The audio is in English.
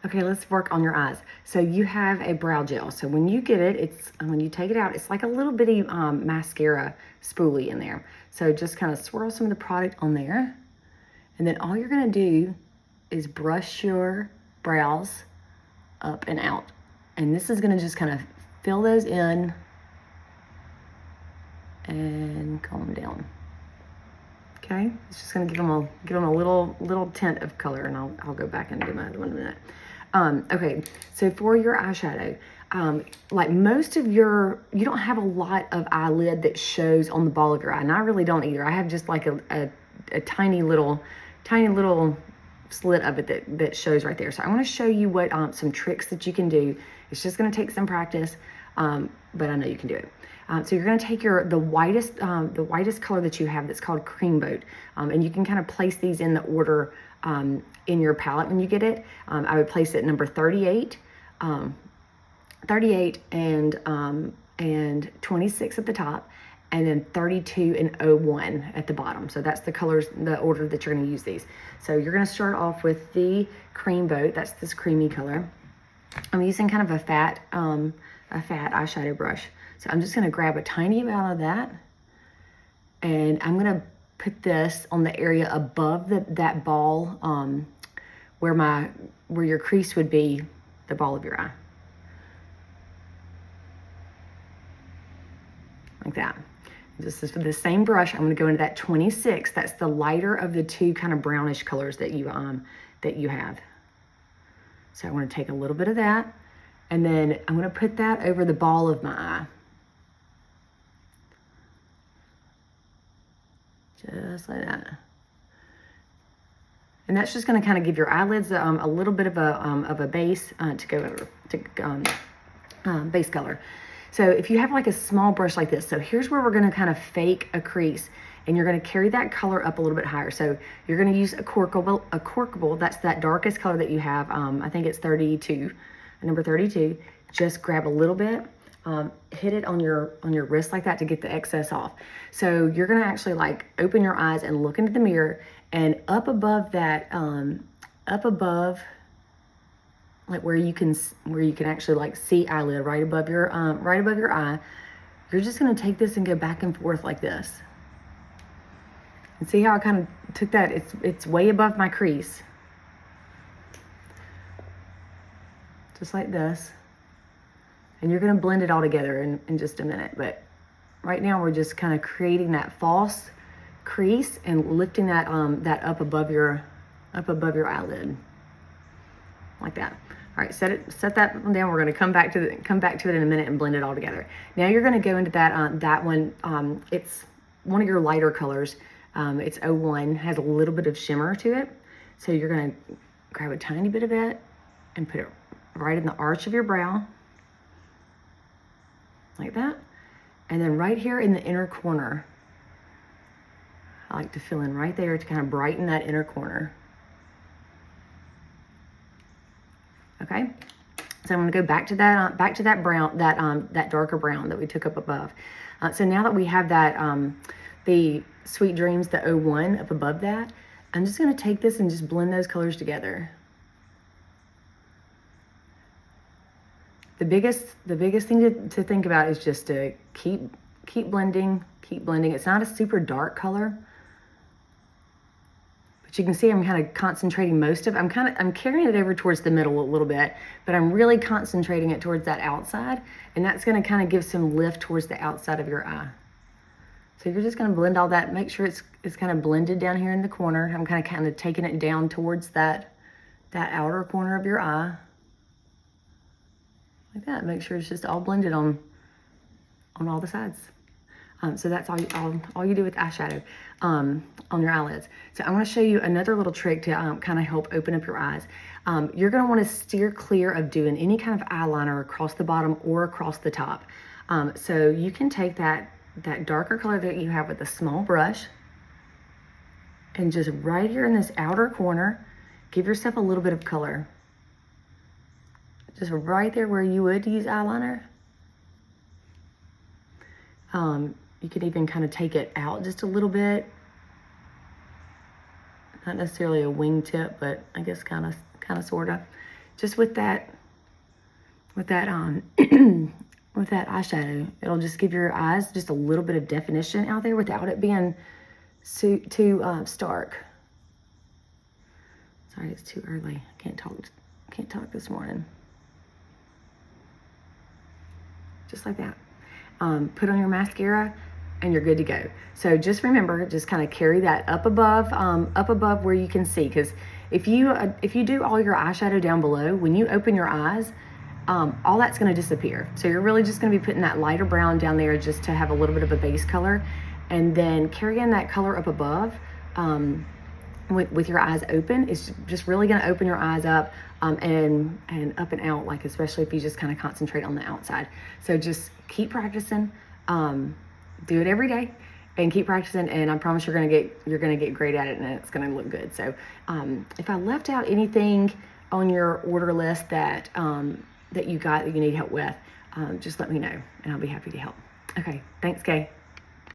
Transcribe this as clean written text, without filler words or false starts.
Okay, let's work on your eyes. So you have a brow gel. So when you get it, when you take it out, it's like a little bitty mascara spoolie in there. So just kind of swirl some of the product on there. And then all you're gonna do is brush your brows up and out. And this is gonna just kind of fill those in and calm them down. Okay, it's just gonna give them a little tint of color, and I'll go back and do my other one in a minute. Okay, so for your eyeshadow, like most of you don't have a lot of eyelid that shows on the ball of your eye, and I really don't either. I have just like a tiny little slit of it that shows right there. So I want to show you what some tricks that you can do. It's just going to take some practice, but I know you can do it. So you're going to take the whitest color that you have, that's called Cream Boat, and you can kind of place these in the order in your palette when you get it. I would place it number 38, 38 and 26 at the top, and then 32 and 01 at the bottom. So that's the colors, the order that you're going to use these. So you're going to start off with the Cream Boat. That's this creamy color. I'm using kind of a fat eyeshadow brush. So I'm just going to grab a tiny amount of that, and I'm going to put this on the area above that ball, where your crease would be, the ball of your eye. Like that. Just with the same brush, I'm going to go into that 26. That's the lighter of the two kind of brownish colors that you have. So I want to take a little bit of that, and then I'm going to put that over the ball of my eye. Just like that. And that's just going to kind of give your eyelids a little bit of a base to go over, to base color. So if you have like a small brush like this, so here's where we're going to kind of fake a crease, and you're going to carry that color up a little bit higher. So you're going to use a corkable. That's that darkest color that you have. I think it's 32, number 32. Just grab a little bit. Hit it on your wrist like that to get the excess off. So you're gonna actually like open your eyes and look into the mirror, and up above that, like where you can actually like see eyelid right above your eye, you're just gonna take this and go back and forth like this. And see how I kind of took that? It's way above my crease, just like this. And you're going to blend it all together in just a minute. But right now we're just kind of creating that false crease and lifting that that up above your eyelid, like that. All right, set that one down. We're going to come back to it in a minute and blend it all together. Now you're going to go into that one. It's one of your lighter colors. It's 01, has a little bit of shimmer to it. So you're going to grab a tiny bit of it and put it right in the arch of your brow, like that. And then right here in the inner corner, I like to fill in right there to kind of brighten that inner corner. Okay, so I'm going to go back to that brown, that darker brown that we took up above. So now that we have that the Sweet Dreams, the 01 up above that, I'm just going to take this and just blend those colors together. The biggest thing to think about is just to keep blending, It's not a super dark color, but you can see I'm kind of concentrating most of. I'm carrying it over towards the middle a little bit, but I'm really concentrating it towards that outside, and that's going to kind of give some lift towards the outside of your eye. So you're just going to blend all that. Make sure it's kind of blended down here in the corner. I'm kind of taking it down towards that outer corner of your eye. Like that. Make sure it's just all blended on all the sides. So that's all you do with eyeshadow on your eyelids. So I want to show you another little trick to kind of help open up your eyes. You're going to want to steer clear of doing any kind of eyeliner across the bottom or across the top. So you can take that darker color that you have with a small brush, and just right here in this outer corner, give yourself a little bit of color. Just right there where you would use eyeliner. You can even kind of take it out just a little bit. Not necessarily a wingtip, but I guess kind of, sort of. just with that with that with that eyeshadow. It'll just give your eyes just a little bit of definition out there without it being too stark. Sorry, it's too early. I can't talk this morning. Just like that. Put on your mascara and you're good to go. So just remember, just kind of carry that up above where you can see, because if you do all your eyeshadow down below, when you open your eyes, all that's going to disappear. So you're really just going to be putting that lighter brown down there just to have a little bit of a base color, and then carrying that color up above with your eyes open is just really going to open your eyes up and up and out, like especially if you just kind of concentrate on the outside. So just keep practicing, do it every day, and keep practicing, and I promise you're gonna get great at it, and it's gonna look good. So if I left out anything on your order list that that you need help with, just let me know, and I'll be happy to help. Okay, thanks, Kay.